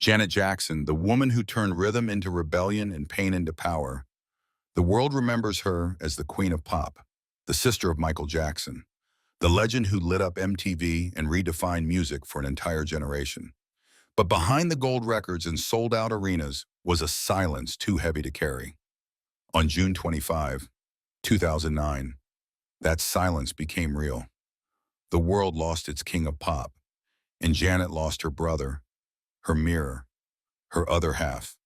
Janet Jackson, the woman who turned rhythm into rebellion and pain into power. The world remembers her as the Queen of Pop, the sister of Michael Jackson, the legend who lit up MTV and redefined music for an entire generation. But behind the gold records and sold-out arenas was a silence too heavy to carry. On June 25, 2009, that silence became real. The world lost its king of pop, and Janet lost her brother, her mirror, her other half.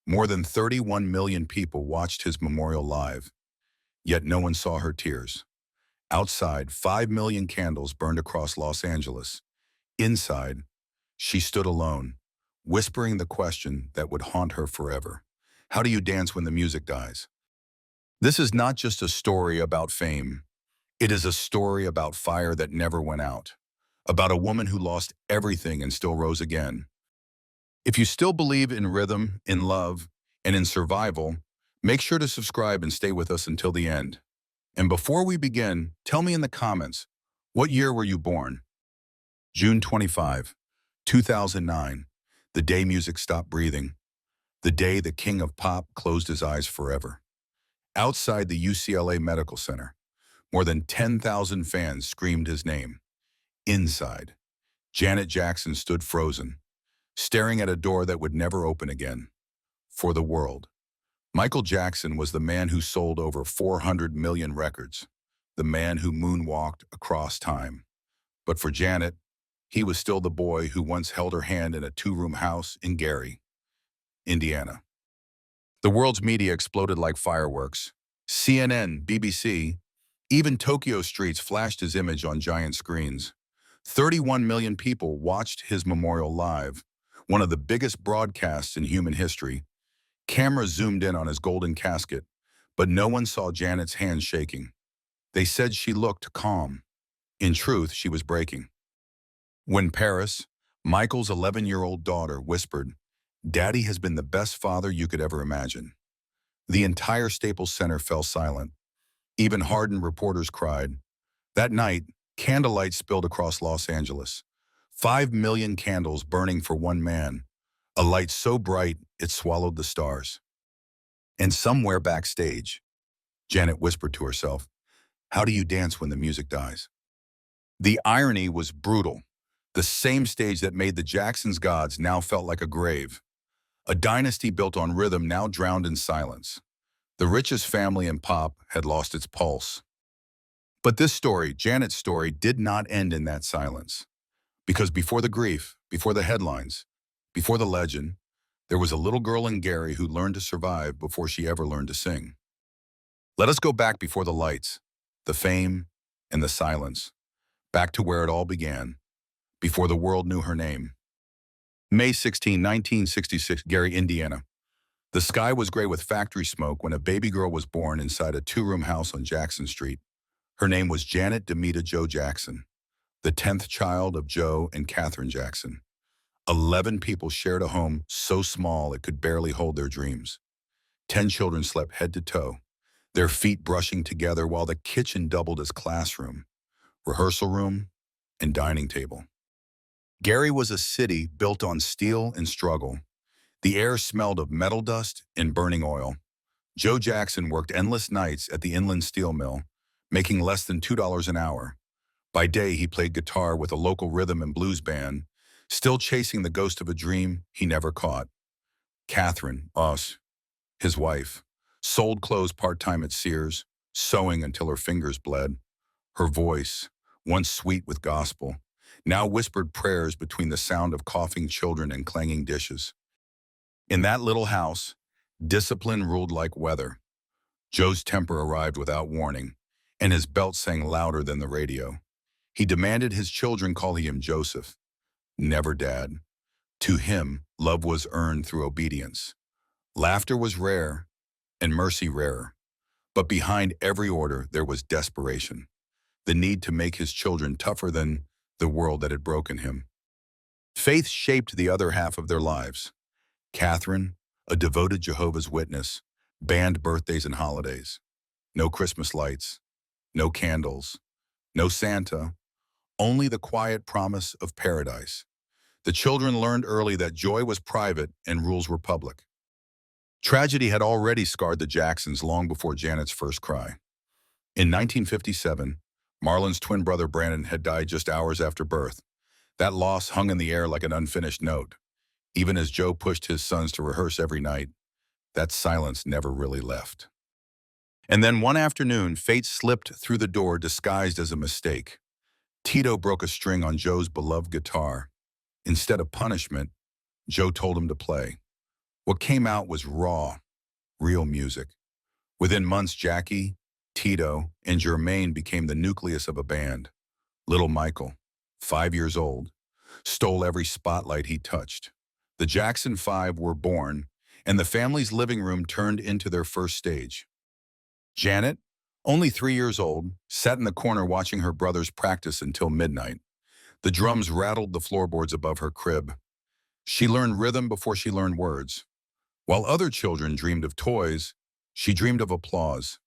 More than 31 million people watched his memorial live, yet no one saw her tears. Outside, 5 million candles burned across Los Angeles. Inside, she stood alone, whispering the question that would haunt her forever. How do you dance when the music dies? This is not just a story about fame. It is a story about fire that never went out, about a woman who lost everything and still rose again. If you still believe in rhythm, in love, and in survival, make sure to subscribe and stay with us until the end. And before we begin, tell me in the comments, what year were you born? June 25, 2009, the day music stopped breathing, the day the king of pop closed his eyes forever. Outside the UCLA Medical Center, more than 10,000 fans screamed his name. Inside, Janet Jackson stood frozen, staring at a door that would never open again. For the world, Michael Jackson was the man who sold over 400 million records, the man who moonwalked across time. But for Janet, he was still the boy who once held her hand in a two-room house in Gary, Indiana. The world's media exploded like fireworks. CNN, BBC, even Tokyo streets flashed his image on giant screens. 31 million people watched his memorial live, one of the biggest broadcasts in human history. Cameras zoomed in on his golden casket, but no one saw Janet's hands shaking. They said she looked calm. In truth, she was breaking. When Paris, Michael's 11-year-old daughter, whispered, "Daddy has been the best father you could ever imagine," the entire Staples Center fell silent. Even hardened reporters cried. That night, candlelight spilled across Los Angeles. 5 million candles burning for one man, a light so bright it swallowed the stars. And somewhere backstage, Janet whispered to herself, "How do you dance when the music dies?" The irony was brutal. The same stage that made the Jacksons gods now felt like a grave. A dynasty built on rhythm now drowned in silence. The richest family in pop had lost its pulse. But this story, Janet's story, did not end in that silence. Because before the grief, before the headlines, before the legend, there was a little girl in Gary who learned to survive before she ever learned to sing. Let us go back before the lights, the fame, and the silence, back to where it all began, before the world knew her name. May 16, 1966, Gary, Indiana. The sky was gray with factory smoke when a baby girl was born inside a two-room house on Jackson Street. Her name was Janet Demita Jo Jackson, the 10th child of Joe and Catherine Jackson. 11 people shared a home so small it could barely hold their dreams. 10 children slept head to toe, their feet brushing together while the kitchen doubled as classroom, rehearsal room, and dining table. Gary was a city built on steel and struggle. The air smelled of metal dust and burning oil. Joe Jackson worked endless nights at the inland steel mill, making less than $2 an hour. By day, he played guitar with a local rhythm and blues band, still chasing the ghost of a dream he never caught. Catherine, his wife, sold clothes part-time at Sears, sewing until her fingers bled. Her voice, once sweet with gospel, now whispered prayers between the sound of coughing children and clanging dishes. In that little house, discipline ruled like weather. Joe's temper arrived without warning, and his belt sang louder than the radio. He demanded his children call him Joseph, never Dad. To him, love was earned through obedience. Laughter was rare, and mercy rarer. But behind every order, there was desperation, the need to make his children tougher than the world that had broken him. Faith shaped the other half of their lives. Catherine, a devoted Jehovah's Witness, banned birthdays and holidays. No Christmas lights, no candles, no Santa, only the quiet promise of paradise. The children learned early that joy was private and rules were public. Tragedy had already scarred the Jacksons long before Janet's first cry. In 1957, Marlon's twin brother Brandon had died just hours after birth. That loss hung in the air like an unfinished note. Even as Joe pushed his sons to rehearse every night, that silence never really left. And then one afternoon, fate slipped through the door disguised as a mistake. Tito broke a string on Joe's beloved guitar. Instead of punishment, Joe told him to play. What came out was raw, real music. Within months, Jackie, Tito, and Jermaine became the nucleus of a band. Little Michael, 5 years old, stole every spotlight he touched. The Jackson Five were born, and the family's living room turned into their first stage. Janet, only 3 years old, sat in the corner watching her brothers practice until midnight. The drums rattled the floorboards above her crib. She learned rhythm before she learned words. While other children dreamed of toys, she dreamed of applause.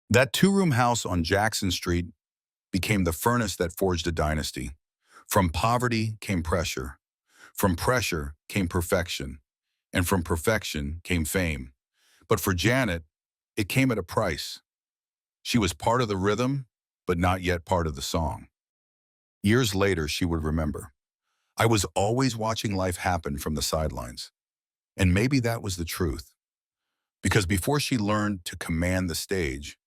That two-room house on Jackson Street became the furnace that forged a dynasty. From poverty came pressure. From pressure came perfection. And from perfection came fame. But for Janet, it came at a price. She was part of the rhythm, but not yet part of the song. Years later, she would remember, I was always watching life happen from the sidelines. And maybe that was the truth. Because before she learned to command the stage,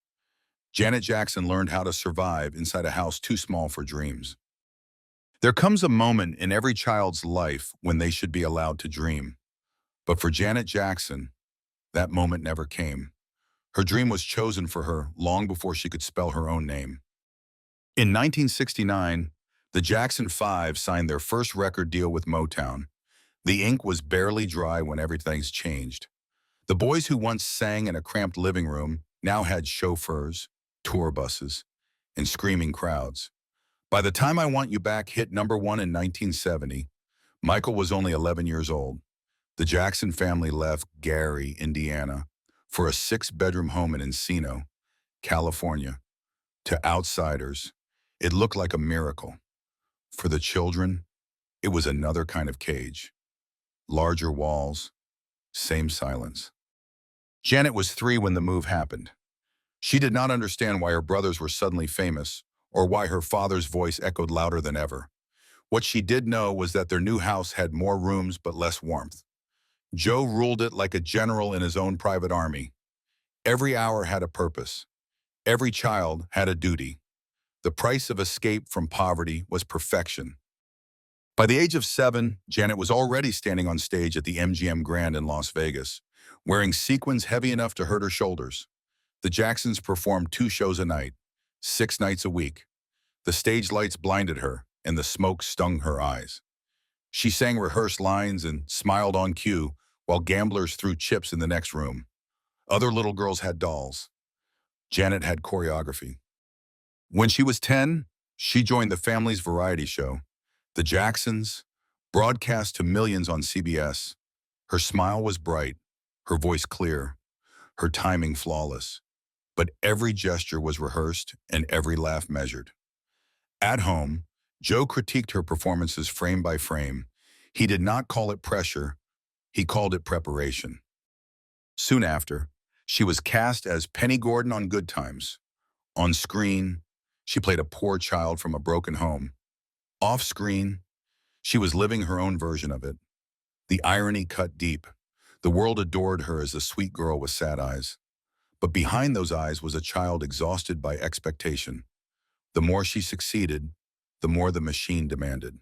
Janet Jackson learned how to survive inside a house too small for dreams. There comes a moment in every child's life when they should be allowed to dream. But for Janet Jackson, that moment never came. Her dream was chosen for her long before she could spell her own name. In 1969, the Jackson Five signed their first record deal with Motown. The ink was barely dry when everything's changed. The boys who once sang in a cramped living room now had chauffeurs, tour buses, and screaming crowds. By the time I Want You Back hit #1 in 1970, Michael was only 11 years old. The Jackson family left Gary, Indiana, for a 6-bedroom home in Encino, California. To outsiders, it looked like a miracle. For the children, it was another kind of cage. Larger walls, same silence. Janet was 3 when the move happened. She did not understand why her brothers were suddenly famous or why her father's voice echoed louder than ever. What she did know was that their new house had more rooms but less warmth. Joe ruled it like a general in his own private army. Every hour had a purpose. Every child had a duty. The price of escape from poverty was perfection. By the age of 7, Janet was already standing on stage at the MGM Grand in Las Vegas, wearing sequins heavy enough to hurt her shoulders. The Jacksons performed 2 shows a night, 6 nights a week. The stage lights blinded her, and the smoke stung her eyes. She sang rehearsed lines and smiled on cue while gamblers threw chips in the next room. Other little girls had dolls. Janet had choreography. When she was 10, she joined the family's variety show, The Jacksons, broadcast to millions on CBS. Her smile was bright, her voice clear, her timing flawless. But every gesture was rehearsed and every laugh measured. At home, Joe critiqued her performances frame by frame. He did not call it pressure, he called it preparation. Soon after, she was cast as Penny Gordon on Good Times. On screen, she played a poor child from a broken home. Off screen, she was living her own version of it. The irony cut deep. The world adored her as a sweet girl with sad eyes. But behind those eyes was a child exhausted by expectation. The more she succeeded, the more the machine demanded.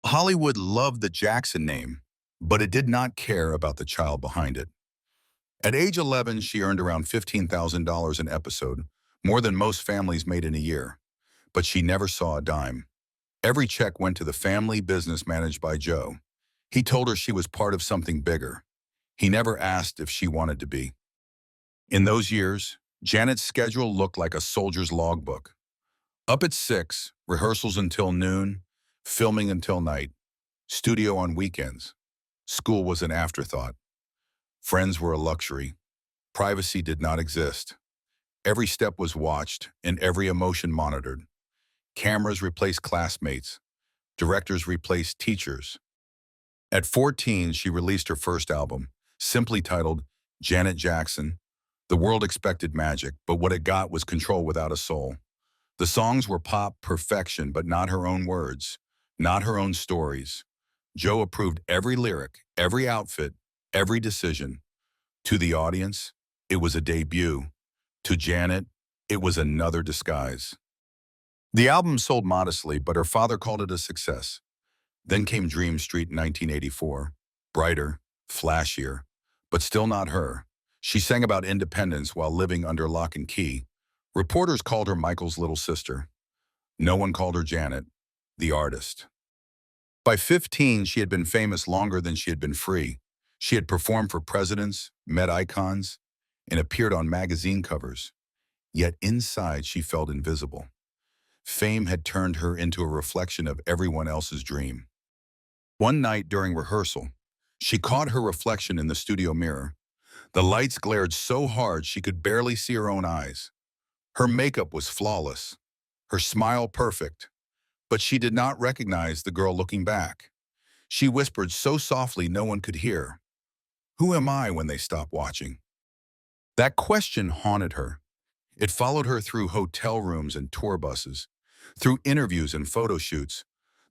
Hollywood loved the Jackson name, but it did not care about the child behind it. At age 11, she earned around $15,000 an episode, more than most families made in a year. But she never saw a dime. Every check went to the family business managed by Joe. He told her she was part of something bigger. He never asked if she wanted to be. In those years, Janet's schedule looked like a soldier's logbook. Up at 6, rehearsals until noon, filming until night, studio on weekends. School was an afterthought. Friends were a luxury. Privacy did not exist. Every step was watched and every emotion monitored. Cameras replaced classmates. Directors replaced teachers. At 14, she released her first album, simply titled Janet Jackson. The world expected magic, but what it got was control without a soul. The songs were pop perfection, but not her own words, not her own stories. Joe approved every lyric, every outfit, every decision. To the audience, it was a debut. To Janet, it was another disguise. The album sold modestly, but her father called it a success. Then came Dream Street in 1984. Brighter, flashier, but still not her. She sang about independence while living under lock and key. Reporters called her Michael's little sister. No one called her Janet, the artist. By 15, she had been famous longer than she had been free. She had performed for presidents, met icons, and appeared on magazine covers. Yet inside, she felt invisible. Fame had turned her into a reflection of everyone else's dream. One night during rehearsal, she caught her reflection in the studio mirror. The lights glared so hard she could barely see her own eyes. Her makeup was flawless, her smile perfect, but she did not recognize the girl looking back. She whispered so softly no one could hear, "Who am I when they stop watching?" That question haunted her. It followed her through hotel rooms and tour buses, through interviews and photo shoots.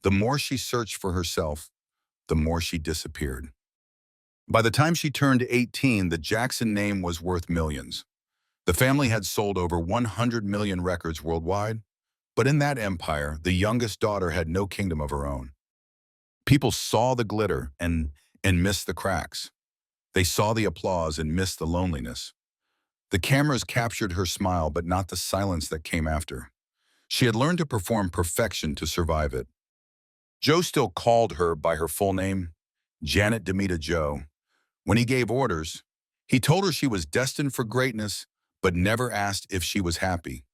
The more she searched for herself, the more she disappeared. By the time she turned 18, the Jackson name was worth millions. The family had sold over 100 million records worldwide, but in that empire, the youngest daughter had no kingdom of her own. People saw the glitter and missed the cracks. They saw the applause and missed the loneliness. The cameras captured her smile, but not the silence that came after. She had learned to perform perfection to survive it. Joe still called her by her full name, Janet Demita Joe. When he gave orders, he told her she was destined for greatness, but never asked if she was happy.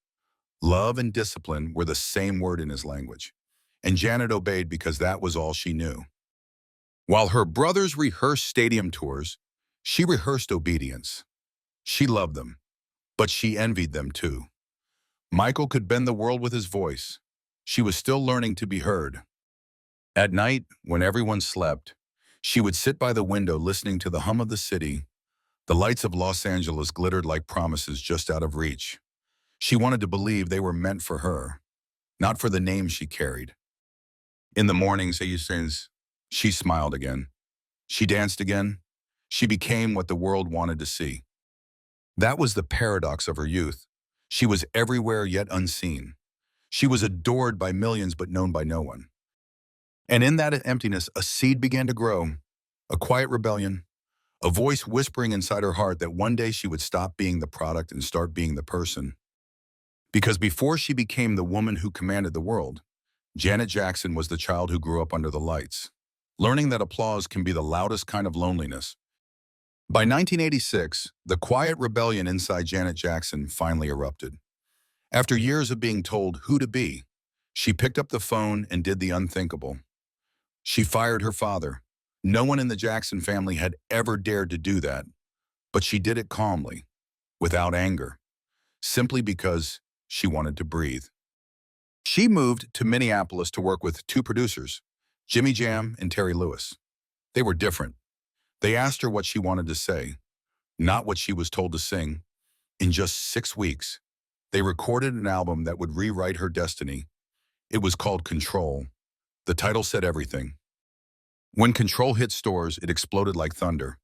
Love and discipline were the same word in his language, and Janet obeyed because that was all she knew. While her brothers rehearsed stadium tours, she rehearsed obedience. She loved them, but she envied them too. Michael could bend the world with his voice. She was still learning to be heard. At night, when everyone slept, she would sit by the window listening to the hum of the city. The lights of Los Angeles glittered like promises just out of reach. She wanted to believe they were meant for her, not for the name she carried. In the mornings, she smiled again. She danced again. She became what the world wanted to see. That was the paradox of her youth. She was everywhere yet unseen. She was adored by millions but known by no one. And in that emptiness, a seed began to grow, a quiet rebellion, a voice whispering inside her heart that one day she would stop being the product and start being the person. Because before she became the woman who commanded the world, Janet Jackson was the child who grew up under the lights, learning that applause can be the loudest kind of loneliness. By 1986, the quiet rebellion inside Janet Jackson finally erupted. After years of being told who to be, she picked up the phone and did the unthinkable. She fired her father. No one in the Jackson family had ever dared to do that, but she did it calmly, without anger, simply because she wanted to breathe. She moved to Minneapolis to work with two producers, Jimmy Jam and Terry Lewis. They were different. They asked her what she wanted to say, not what she was told to sing. In just 6 weeks, they recorded an album that would rewrite her destiny. It was called Control. The title said everything. When Control hit stores, it exploded like thunder.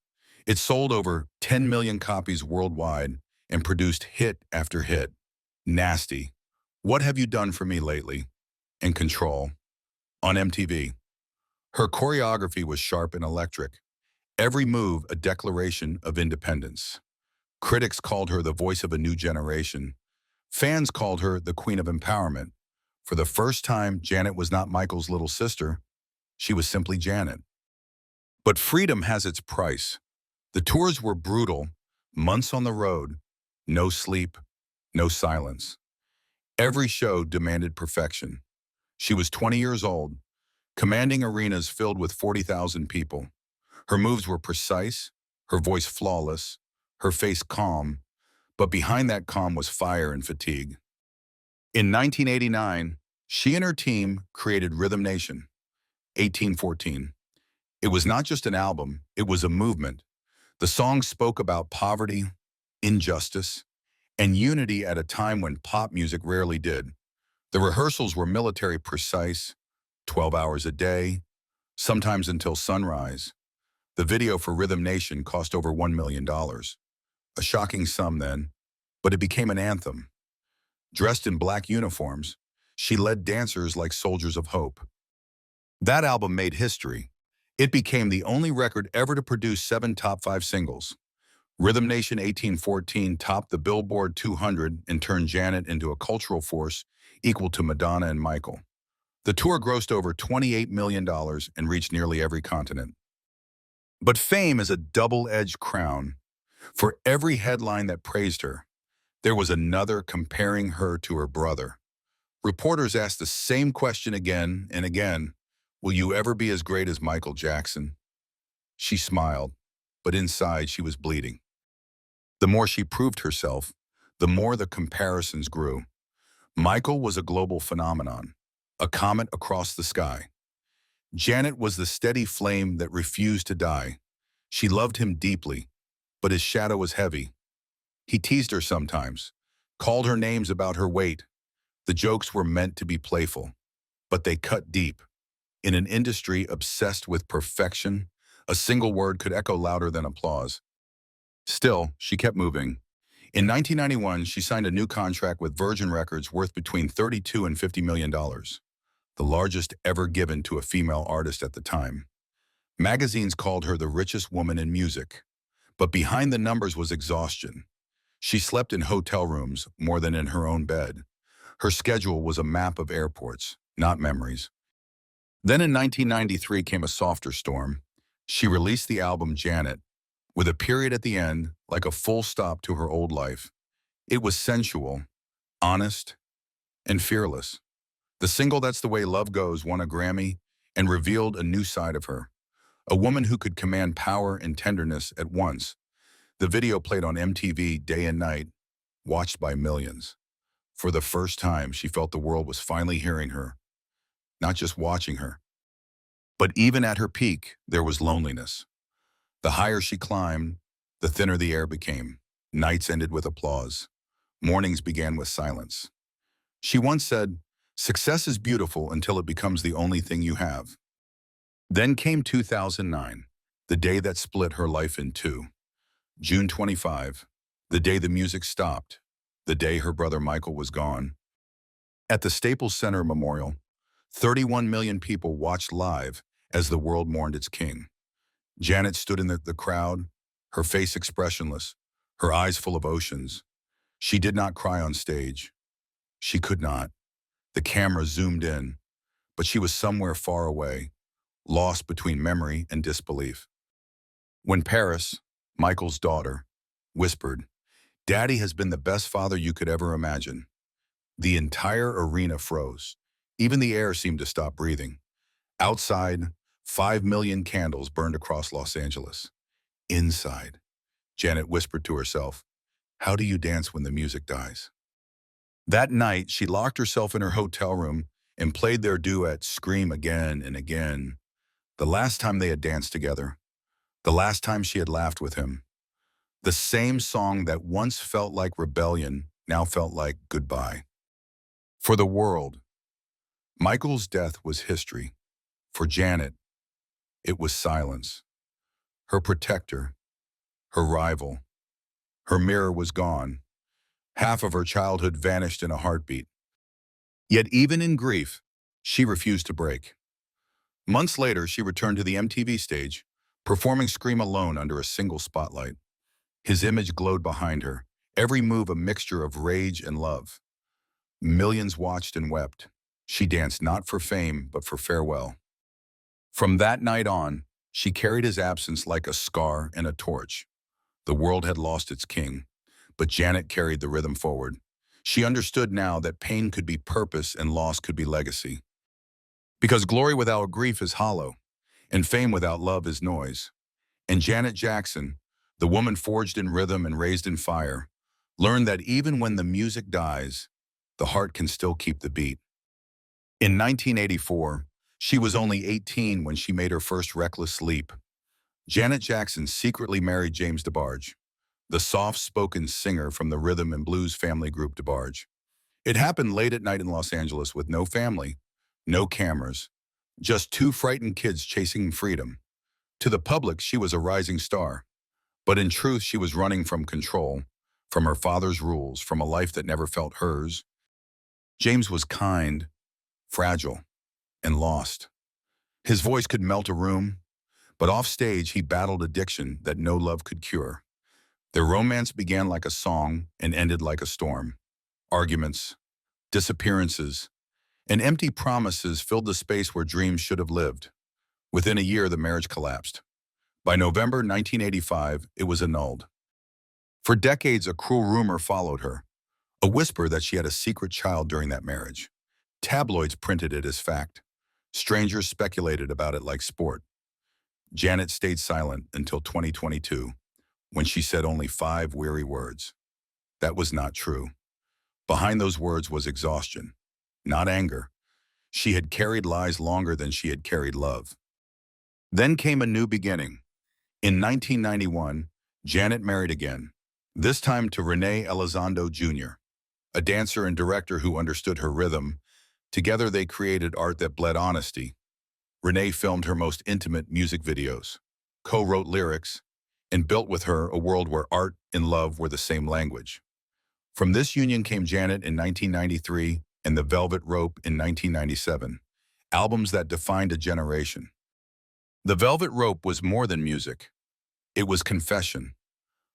It sold over 10 million copies worldwide and produced hit after hit. Nasty, What Have You Done For Me Lately? And Control. On MTV. Her choreography was sharp and electric. Every move a declaration of independence. Critics called her the voice of a new generation. Fans called her the queen of empowerment. For the first time, Janet was not Michael's little sister. She was simply Janet. But freedom has its price. The tours were brutal, months on the road, no sleep, no silence. Every show demanded perfection. She was 20 years old, commanding arenas filled with 40,000 people. Her moves were precise, her voice flawless, her face calm, but behind that calm was fire and fatigue. In 1989, she and her team created Rhythm Nation. 1814. It was not just an album, it was a movement. The song spoke about poverty, injustice, and unity at a time when pop music rarely did. The rehearsals were military precise, 12 hours a day, sometimes until sunrise. The video for Rhythm Nation cost over $1 million. A shocking sum then, but it became an anthem. Dressed in black uniforms, she led dancers like soldiers of hope. That album made history. It became the only record ever to produce 7 top 5 singles. Rhythm Nation 1814 topped the Billboard 200 and turned Janet into a cultural force equal to Madonna and Michael. The tour grossed over $28 million and reached nearly every continent. But fame is a double-edged crown. For every headline that praised her, there was another comparing her to her brother. Reporters asked the same question again and again. Will you ever be as great as Michael Jackson? She smiled, but inside she was bleeding. The more she proved herself, the more the comparisons grew. Michael was a global phenomenon, a comet across the sky. Janet was the steady flame that refused to die. She loved him deeply, but his shadow was heavy. He teased her sometimes, called her names about her weight. The jokes were meant to be playful, but they cut deep. In an industry obsessed with perfection, a single word could echo louder than applause. Still, she kept moving. In 1991, she signed a new contract with Virgin Records worth between $32 and $50 million, the largest ever given to a female artist at the time. Magazines called her the richest woman in music, but behind the numbers was exhaustion. She slept in hotel rooms more than in her own bed. Her schedule was a map of airports, not memories. Then in 1993 came a softer storm. She released the album Janet, with a period at the end, like a full stop to her old life. It was sensual, honest, and fearless. The single That's the Way Love Goes won a Grammy and revealed a new side of her, a woman who could command power and tenderness at once. The video played on MTV day and night, watched by millions. For the first time, she felt the world was finally hearing her, not just watching her. But even at her peak, there was loneliness. The higher she climbed, the thinner the air became. Nights ended with applause. Mornings began with silence. She once said, "Success is beautiful until it becomes the only thing you have." Then came 2009, the day that split her life in two. June 25, the day the music stopped, the day her brother Michael was gone. At the Staples Center Memorial, 31 million people watched live as the world mourned its king. Janet stood in the crowd, her face expressionless, her eyes full of oceans. She did not cry on stage. She could not. The camera zoomed in, but she was somewhere far away, lost between memory and disbelief. When Paris, Michael's daughter, whispered, "Daddy has been the best father you could ever imagine," the entire arena froze. Even the air seemed to stop breathing. Outside, 5 million candles burned across Los Angeles. Inside, Janet whispered to herself, "How do you dance when the music dies?" That night, she locked herself in her hotel room and played their duet Scream again and again. The last time they had danced together. The last time she had laughed with him. The same song that once felt like rebellion now felt like goodbye. For the world, Michael's death was history. For Janet, it was silence. Her protector, her rival, her mirror was gone. Half of her childhood vanished in a heartbeat. Yet even in grief, she refused to break. Months later, she returned to the MTV stage, performing Scream alone under a single spotlight. His image glowed behind her, every move a mixture of rage and love. Millions watched and wept. She danced not for fame, but for farewell. From that night on, she carried his absence like a scar and a torch. The world had lost its king, but Janet carried the rhythm forward. She understood now that pain could be purpose and loss could be legacy. Because glory without grief is hollow, and fame without love is noise. And Janet Jackson, the woman forged in rhythm and raised in fire, learned that even when the music dies, the heart can still keep the beat. In 1984, She was only 18 when she made her first reckless leap. Janet Jackson secretly married James DeBarge, the soft-spoken singer from the rhythm and blues family group DeBarge. It happened late at night in Los Angeles with no family, no cameras, just two frightened kids chasing freedom. To the public, she was a rising star. But in truth, she was running from control, from her father's rules, from a life that never felt hers. James was kind, fragile, and lost. His voice could melt a room, but off stage he battled addiction that no love could cure. Their romance began like a song and ended like a storm. Arguments, disappearances, and empty promises filled the space where dreams should have lived. Within a year, the marriage collapsed. By November 1985, it was annulled. For decades, a cruel rumor followed her, a whisper that she had a secret child during that marriage. Tabloids printed it as fact. Strangers speculated about it like sport. Janet stayed silent until 2022, when she said only 5 weary words. That was not true. Behind those words was exhaustion, not anger. She had carried lies longer than she had carried love. Then came a new beginning. In 1991, Janet married again, this time to Rene Elizondo Jr., a dancer and director who understood her rhythm. Together they created art that bled honesty. Rene filmed her most intimate music videos, co-wrote lyrics, and built with her a world where art and love were the same language. From this union came Janet in 1993 and The Velvet Rope in 1997, albums that defined a generation. The Velvet Rope was more than music. It was confession.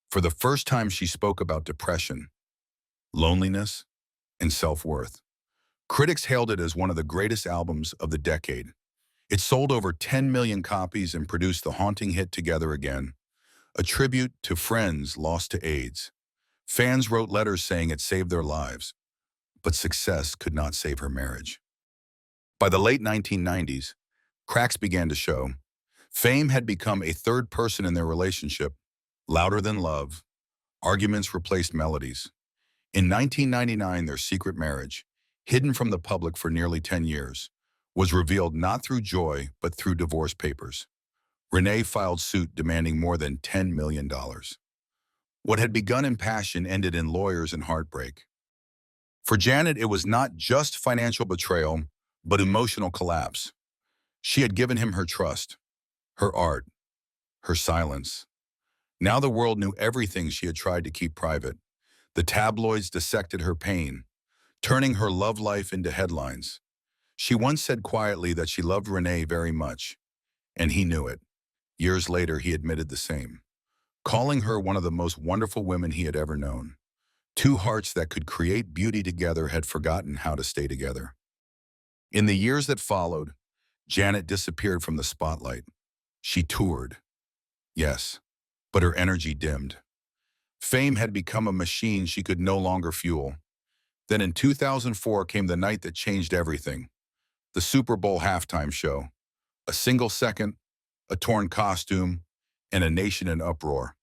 For the first time, she spoke about depression, loneliness, and self-worth. Critics hailed it as one of the greatest albums of the decade. It sold over 10 million copies and produced the haunting hit Together Again, a tribute to friends lost to AIDS. Fans wrote letters saying it saved their lives, but success could not save her marriage. By the late 1990s, cracks began to show. Fame had become a third person in their relationship, louder than love. Arguments replaced melodies. In 1999, their secret marriage, hidden from the public for nearly 10 years, was revealed not through joy, but through divorce papers. Rene filed suit demanding more than $10 million. What had begun in passion ended in lawyers and heartbreak. For Janet, it was not just financial betrayal, but emotional collapse. She had given him her trust, her art, her silence. Now the world knew everything she had tried to keep private. The tabloids dissected her pain, turning her love life into headlines. She once said quietly that she loved Rene very much, and he knew it. Years later, he admitted the same, calling her one of the most wonderful women he had ever known. Two hearts that could create beauty together had forgotten how to stay together. In the years that followed, Janet disappeared from the spotlight. She toured, yes, but her energy dimmed. Fame had become a machine she could no longer fuel. Then in 2004 came the night that changed everything. The Super Bowl halftime show. A single second, a torn costume, and a nation in uproar.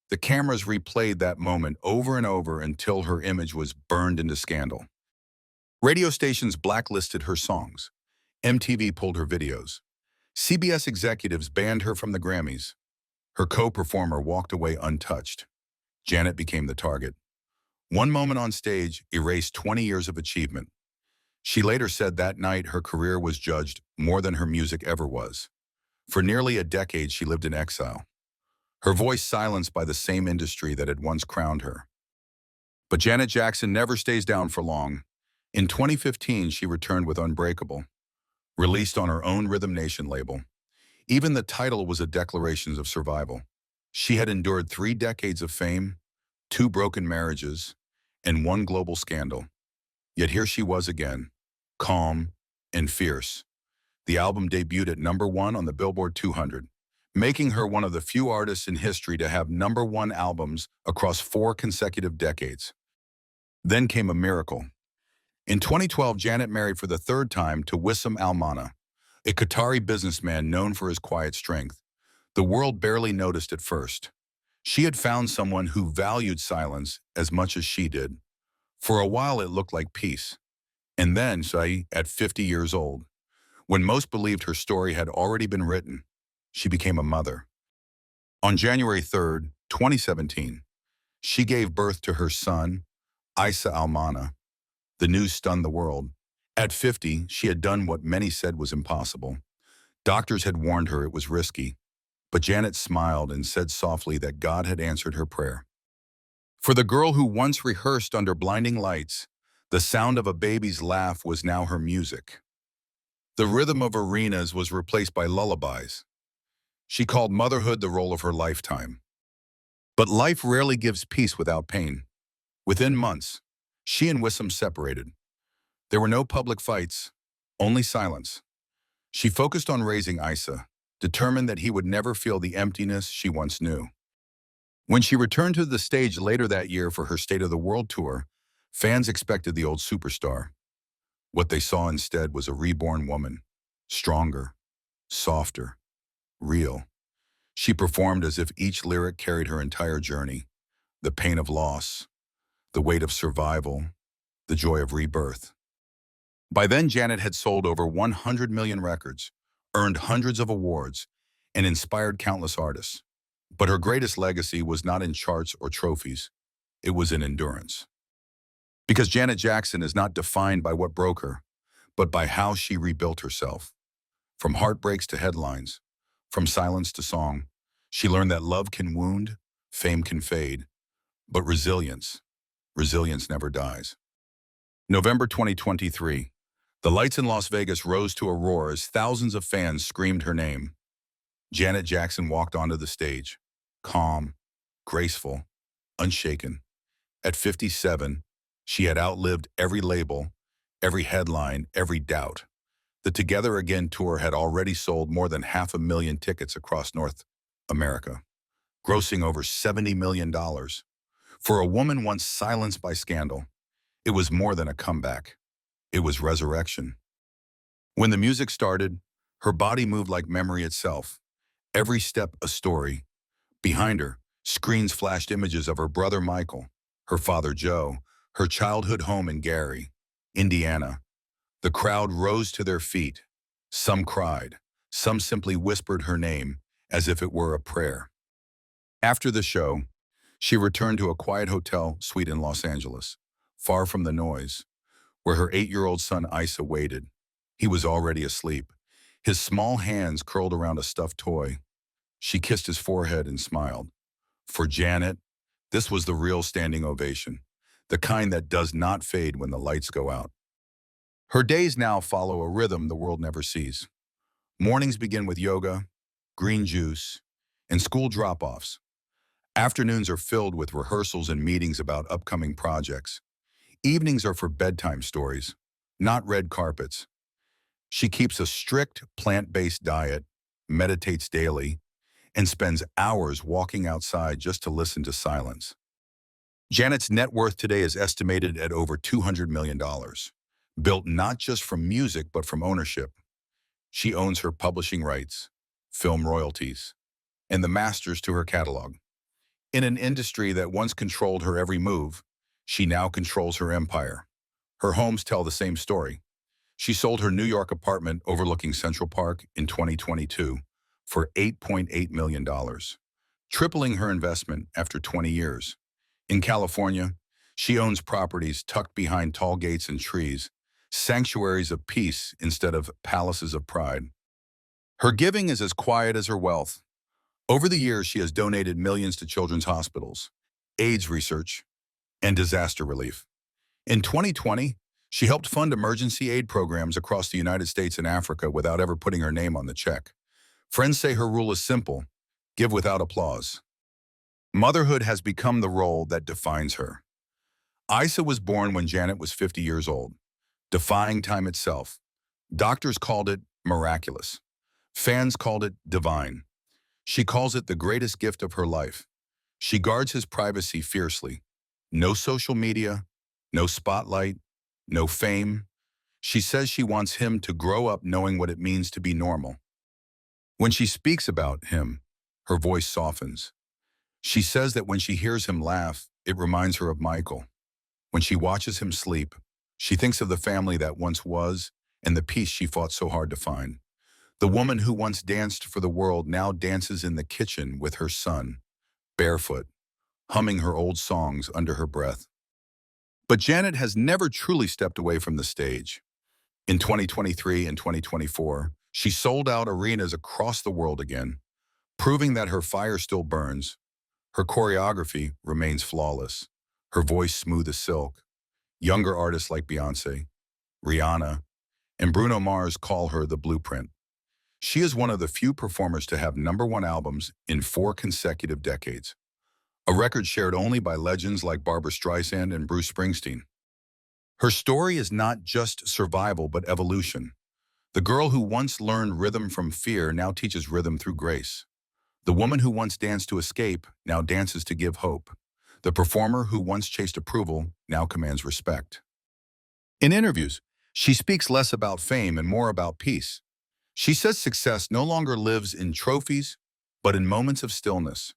The cameras replayed that moment over and over until her image was burned into scandal. Radio stations blacklisted her songs. MTV pulled her videos. CBS executives banned her from the Grammys. Her co-performer walked away untouched. Janet became the target. One moment on stage erased 20 years of achievement. She later said that night her career was judged more than her music ever was. For nearly a decade, she lived in exile, her voice silenced by the same industry that had once crowned her. But Janet Jackson never stays down for long. In 2015, she returned with Unbreakable, released on her own Rhythm Nation label. Even the title was a declaration of survival. She had endured 3 decades of fame, 2 broken marriages, and 1 global scandal. Yet here she was again, calm and fierce. The album debuted at #1 on the Billboard 200, making her one of the few artists in history to have #1 albums across 4 consecutive decades. Then came a miracle. In 2012, Janet married for the 3rd time to Wissam Al-Mana, a Qatari businessman known for his quiet strength. The world barely noticed at first. She had found someone who valued silence as much as she did. For a while, it looked like peace. And then, say, at 50 years old, When most believed her story had already been written, she became a mother. On January 3rd, 2017, she gave birth to her son, Isa Almana. The news stunned the world. At 50, she had done what many said was impossible. Doctors had warned her it was risky, but Janet smiled and said softly that God had answered her prayer. For the girl who once rehearsed under blinding lights, the sound of a baby's laugh was now her music. The rhythm of arenas was replaced by lullabies. She called motherhood the role of her lifetime. But life rarely gives peace without pain. Within months, she and Wissam separated. There were no public fights, only silence. She focused on raising Isa, determined that he would never feel the emptiness she once knew. When she returned to the stage later that year for her State of the World tour, fans expected the old superstar. What they saw instead was a reborn woman, stronger, softer, real. She performed as if each lyric carried her entire journey, the pain of loss, the weight of survival, the joy of rebirth. By then, Janet had sold over 100 million records, earned hundreds of awards, and inspired countless artists. But her greatest legacy was not in charts or trophies. It was in endurance. Because Janet Jackson is not defined by what broke her, but by how she rebuilt herself. From heartbreaks to headlines, from silence to song, she learned that love can wound, fame can fade, but resilience never dies. November 2023, the lights in Las Vegas rose to a roar as thousands of fans screamed her name. Janet Jackson walked onto the stage, calm, graceful, unshaken. At 57, she had outlived every label, every headline, every doubt. The Together Again tour had already sold more than 500,000 tickets across North America, grossing over $70 million. For a woman once silenced by scandal, it was more than a comeback. It was resurrection. When the music started, her body moved like memory itself. Every step a story. Behind her, screens flashed images of her brother Michael, her father Joe, her childhood home in Gary, Indiana. The crowd rose to their feet. Some cried. Some simply whispered her name as if it were a prayer. After the show, she returned to a quiet hotel suite in Los Angeles, far from the noise, where her 8-year-old son Isa waited. He was already asleep, his small hands curled around a stuffed toy. She kissed his forehead and smiled. For Janet, this was the real standing ovation, the kind that does not fade when the lights go out. Her days now follow a rhythm the world never sees. Mornings begin with yoga, green juice, and school drop-offs. Afternoons are filled with rehearsals and meetings about upcoming projects. Evenings are for bedtime stories, not red carpets. She keeps a strict plant-based diet, meditates daily, and spends hours walking outside just to listen to silence. Janet's net worth today is estimated at over $200 million, built not just from music but from ownership. She owns her publishing rights, film royalties, and the masters to her catalog. In an industry that once controlled her every move, she now controls her empire. Her homes tell the same story. She sold her New York apartment overlooking Central Park in 2022 for $8.8 million, tripling her investment after 20 years. In California, she owns properties tucked behind tall gates and trees, sanctuaries of peace instead of palaces of pride. Her giving is as quiet as her wealth. Over the years, she has donated millions to children's hospitals, AIDS research, and disaster relief. In 2020, she helped fund emergency aid programs across the United States and Africa without ever putting her name on the check. Friends say her rule is simple: give without applause. Motherhood has become the role that defines her. Isa was born when Janet was 50 years old, defying time itself. Doctors called it miraculous. Fans called it divine. She calls it the greatest gift of her life. She guards his privacy fiercely. No social media, no spotlight, no fame. She says she wants him to grow up knowing what it means to be normal. When she speaks about him, her voice softens. She says that when she hears him laugh, it reminds her of Michael. When she watches him sleep, she thinks of the family that once was and the peace she fought so hard to find. The woman who once danced for the world now dances in the kitchen with her son, barefoot, humming her old songs under her breath. But Janet has never truly stepped away from the stage. In 2023 and 2024, she sold out arenas across the world again, proving that her fire still burns. Her choreography remains flawless, her voice smooth as silk. Younger artists like Beyoncé, Rihanna, and Bruno Mars call her the blueprint. She is one of the few performers to have #1 albums in 4 consecutive decades, a record shared only by legends like Barbra Streisand and Bruce Springsteen. Her story is not just survival but evolution. The girl who once learned rhythm from fear now teaches rhythm through grace. The woman who once danced to escape now dances to give hope. The performer who once chased approval now commands respect. In interviews, she speaks less about fame and more about peace. She says success no longer lives in trophies, but in moments of stillness.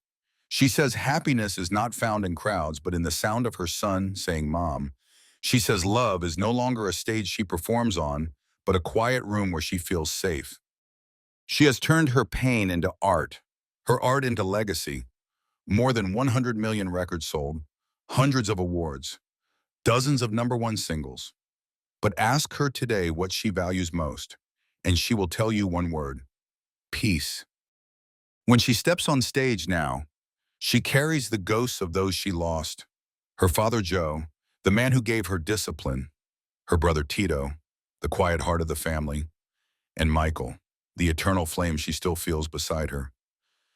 She says happiness is not found in crowds, but in the sound of her son saying, "Mom." She says love is no longer a stage she performs on, but a quiet room where she feels safe. She has turned her pain into art, her art into legacy. More than 100 million records sold, hundreds of awards, dozens of #1 singles. But ask her today what she values most, and she will tell you one word: peace. When she steps on stage now, she carries the ghosts of those she lost. Her father Joe, the man who gave her discipline, her brother Tito, the quiet heart of the family, and Michael, the eternal flame she still feels beside her.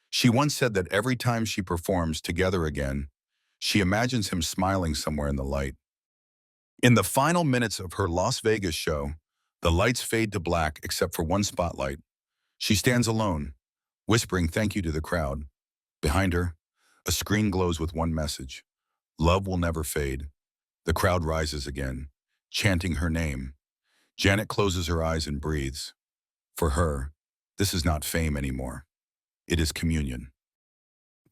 She once said that every time she performs together again, she imagines him smiling somewhere in the light. In the final minutes of her Las Vegas show, the lights fade to black except for one spotlight. She stands alone, whispering thank you to the crowd. Behind her, a screen glows with one message: love will never fade. The crowd rises again, chanting her name. Janet closes her eyes and breathes. For her, this is not fame anymore. It is communion.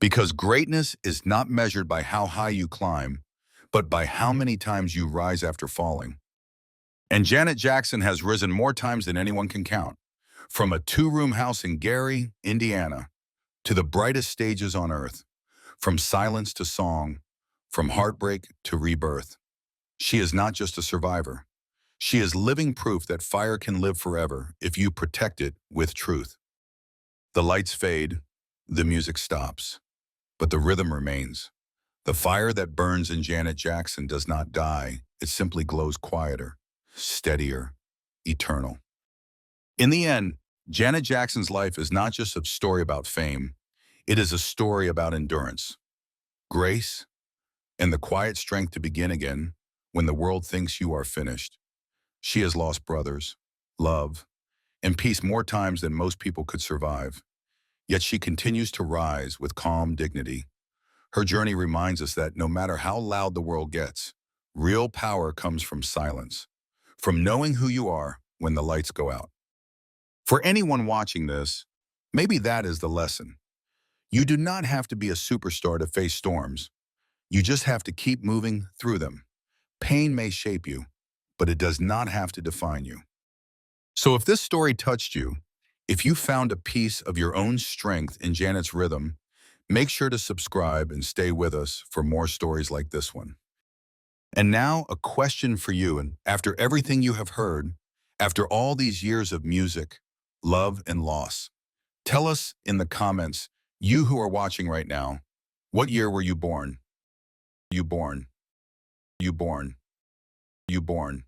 Because greatness is not measured by how high you climb, but by how many times you rise after falling. And Janet Jackson has risen more times than anyone can count. From a 2-room house in Gary, Indiana, to the brightest stages on earth, from silence to song, from heartbreak to rebirth. She is not just a survivor. She is living proof that fire can live forever if you protect it with truth. The lights fade, the music stops, but the rhythm remains. The fire that burns in Janet Jackson does not die. It simply glows quieter, steadier, eternal. In the end, Janet Jackson's life is not just a story about fame. It is a story about endurance, grace, and the quiet strength to begin again when the world thinks you are finished. She has lost brothers, love, and peace more times than most people could survive. Yet she continues to rise with calm dignity. Her journey reminds us that no matter how loud the world gets, real power comes from silence, from knowing who you are when the lights go out. For anyone watching this, maybe that is the lesson. You do not have to be a superstar to face storms. You just have to keep moving through them. Pain may shape you, but it does not have to define you. So if this story touched you, if you found a piece of your own strength in Janet's rhythm, make sure to subscribe and stay with us for more stories like this one. And now a question for you, and after everything you have heard, after all these years of music, love, and loss, tell us in the comments, you who are watching right now, what year were you born? You born? You born? You born?